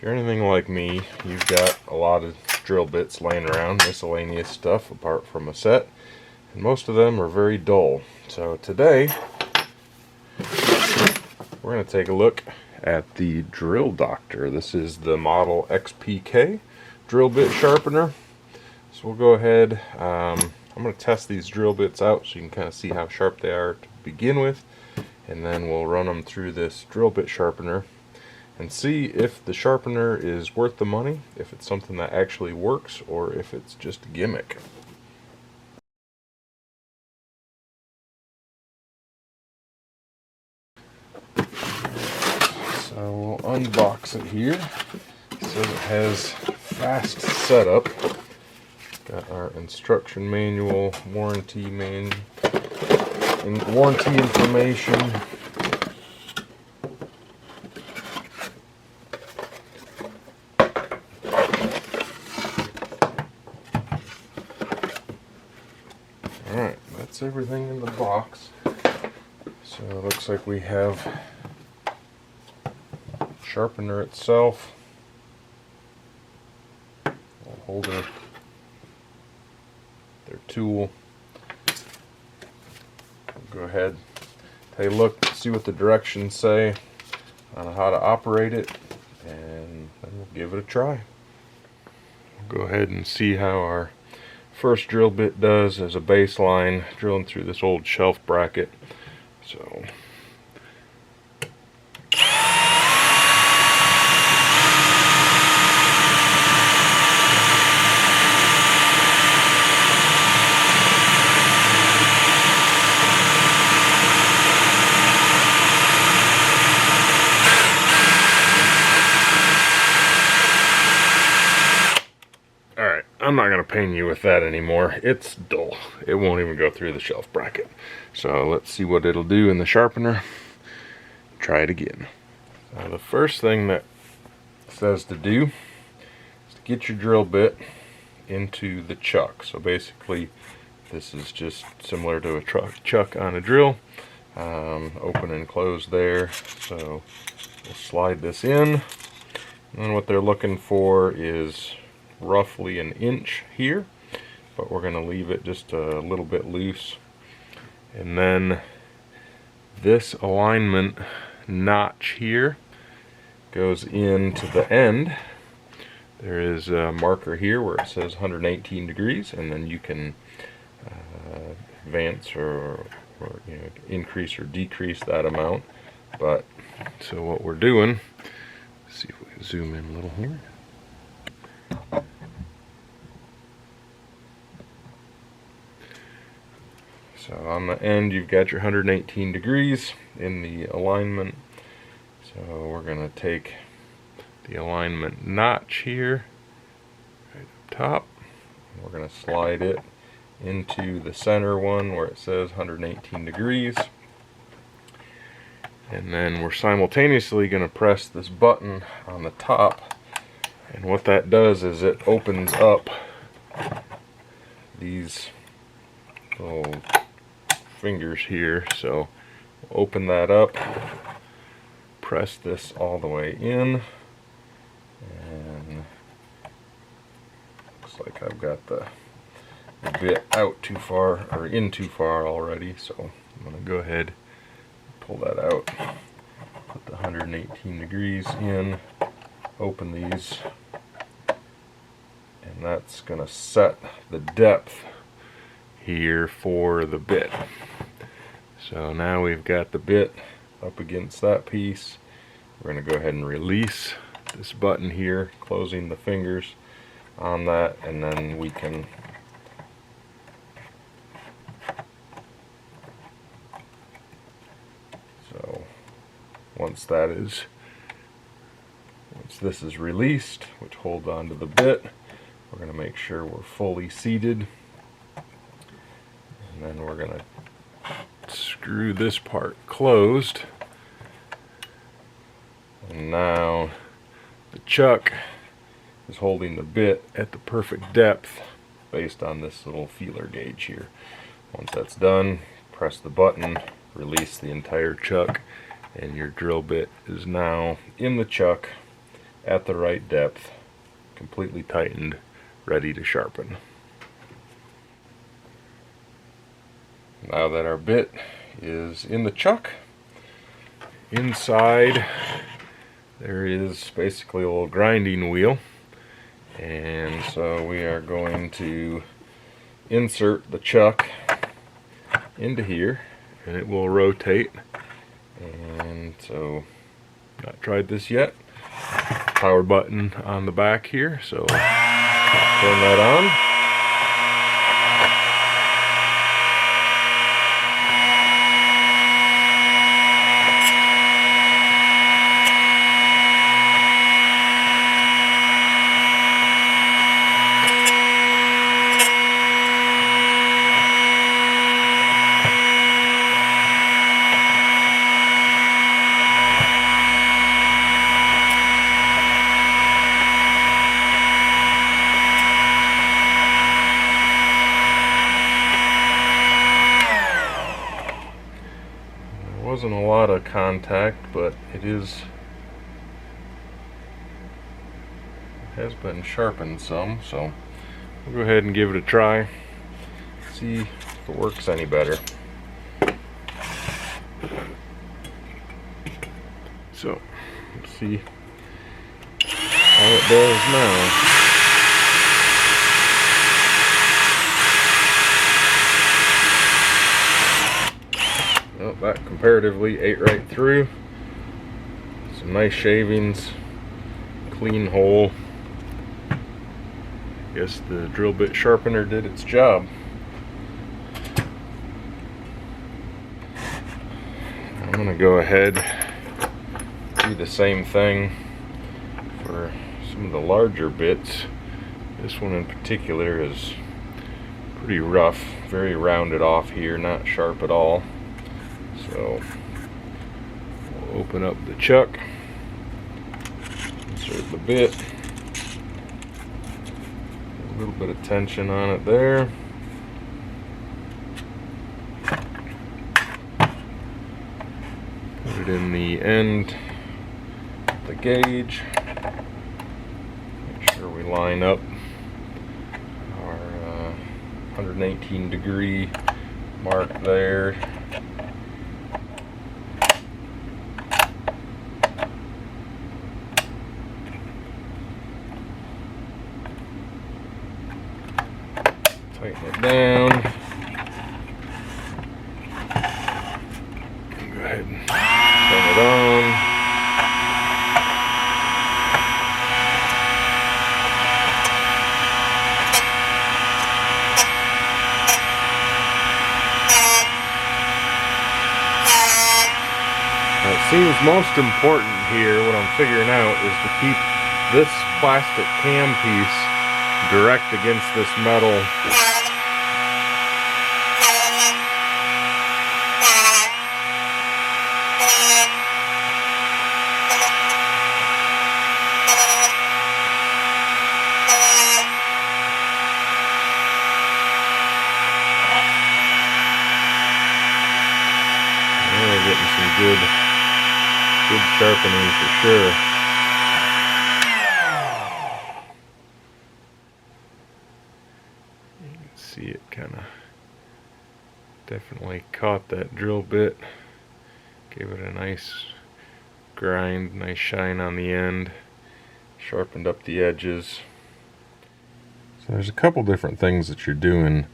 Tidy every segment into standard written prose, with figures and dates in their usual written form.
If you're anything like me, you've got a lot of drill bits laying around, miscellaneous stuff apart from a set, and most of them are very dull. So today we're going to take a look at the Drill Doctor. This is the Model XPK drill bit sharpener. So we'll go ahead, I'm going to test these drill bits out so you can kind of see how sharp they are to begin with, and then we'll run them through this drill bit sharpener and see if the sharpener is worth the money, if it's something that actually works, or if it's just a gimmick. So we'll unbox it here. So it has fast setup. Got our instruction manual, warranty information. Alright, that's everything in the box. So it looks like we have sharpener itself, holder, their tool. We'll go ahead, take a look, see what the directions say on how to operate it, and then we'll give it a try. We'll go ahead and see how our first drill bit does as a baseline, drilling through this old shelf bracket. So I'm not going to pain you with that anymore. It's dull. It won't even go through the shelf bracket. So let's see what it'll do in the sharpener. Try it again. Now the first thing that it says to do is to get your drill bit into the chuck. So basically this is just similar to a chuck on a drill. Open and close there. So we'll slide this in. And then what they're looking for is roughly an inch here, but we're going to leave it just a little bit loose. And then this alignment notch here goes into the end. There is a marker here where it says 118 degrees, and then you can advance or increase or decrease that amount. But so what we're doing, let's see if we can zoom in a little here. So on the end you've got your 118 degrees in the alignment. So we're going to take the alignment notch here, right up top. We're going to slide it into the center one where it says 118 degrees. And then we're simultaneously going to press this button on the top. And what that does is it opens up these little fingers here. So we'll open that up, press this all the way in, and looks like I've got the bit out too far, or in too far already, so I'm going to go ahead and pull that out, put the 118 degrees in, open these, and that's going to set the depth here for the bit. So now we've got the bit up against that piece. We're going to go ahead and release this button here, closing the fingers on that, and then we can once this is released, which holds onto the bit, we're going to make sure we're fully seated, and then we're going to screw this part closed. And now the chuck is holding the bit at the perfect depth based on this little feeler gauge here. Once that's done, press the button, release the entire chuck, and your drill bit is now in the chuck at the right depth, completely tightened, ready to sharpen. Now that our bit is in the chuck, inside there is basically a little grinding wheel, and so we are going to insert the chuck into here, and it will rotate. And so, not tried this yet. Power button on the back here, so turn that on. Wasn't a lot of contact, but it has been sharpened some, so we'll go ahead and give it a try, see if it works any better. So let's see how it does now. Well, that comparatively ate right through. Some nice shavings, clean hole. I guess the drill bit sharpener did its job. I'm gonna go ahead and do the same thing for some of the larger bits. This one in particular is pretty rough, very rounded off here, not sharp at all. So we'll open up the chuck, insert the bit, a little bit of tension on it there. Put it in the end of the gauge. Make sure we line up our 118 degree mark there. Tighten it down. Go ahead and turn it on. Now it seems most important here, what I'm figuring out, is to keep this plastic cam piece direct against this metal. We're getting some good sharpening for sure. You can see it kind of definitely caught that drill bit, gave it a nice grind, nice shine on the end, sharpened up the edges. So there's a couple different things that you're doing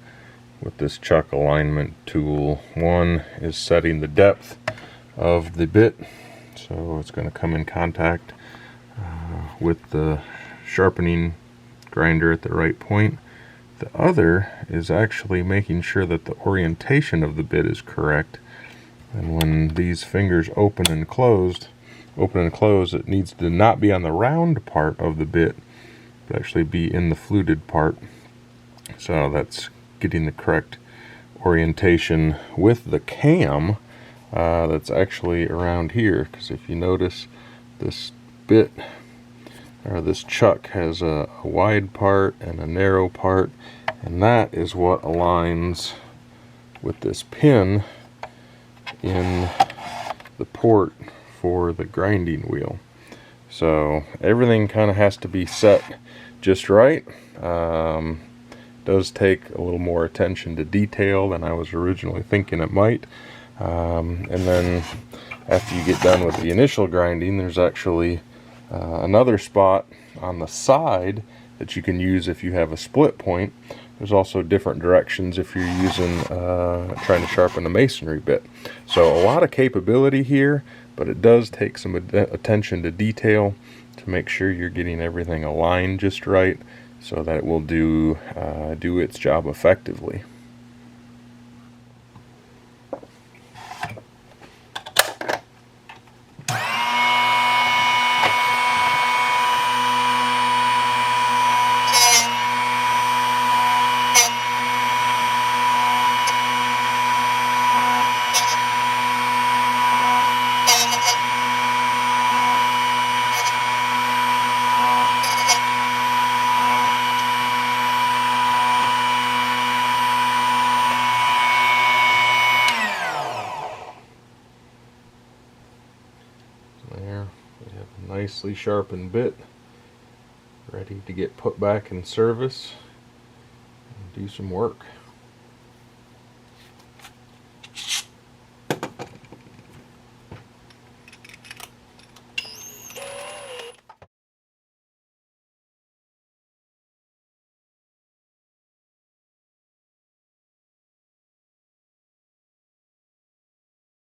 with this chuck alignment tool. One is setting the depth of the bit, so it's going to come in contact with the sharpening grinder at the right point. The other is actually making sure that the orientation of the bit is correct, and when these fingers open and close, it needs to not be on the round part of the bit, but actually be in the fluted part. So that's getting the correct orientation with the cam that's actually around here, because if you notice, this bit, or this chuck, has a wide part and a narrow part, and that is what aligns with this pin in the port for the grinding wheel. So everything kind of has to be set just right. Does take a little more attention to detail than I was originally thinking it might. And then after you get done with the initial grinding, there's actually another spot on the side that you can use if you have a split point. There's also different directions if you're using trying to sharpen the masonry bit. So a lot of capability here, but it does take some attention to detail to make sure you're getting everything aligned just right, so that it will do its job effectively. There, we have a nicely sharpened bit ready to get put back in service and do some work.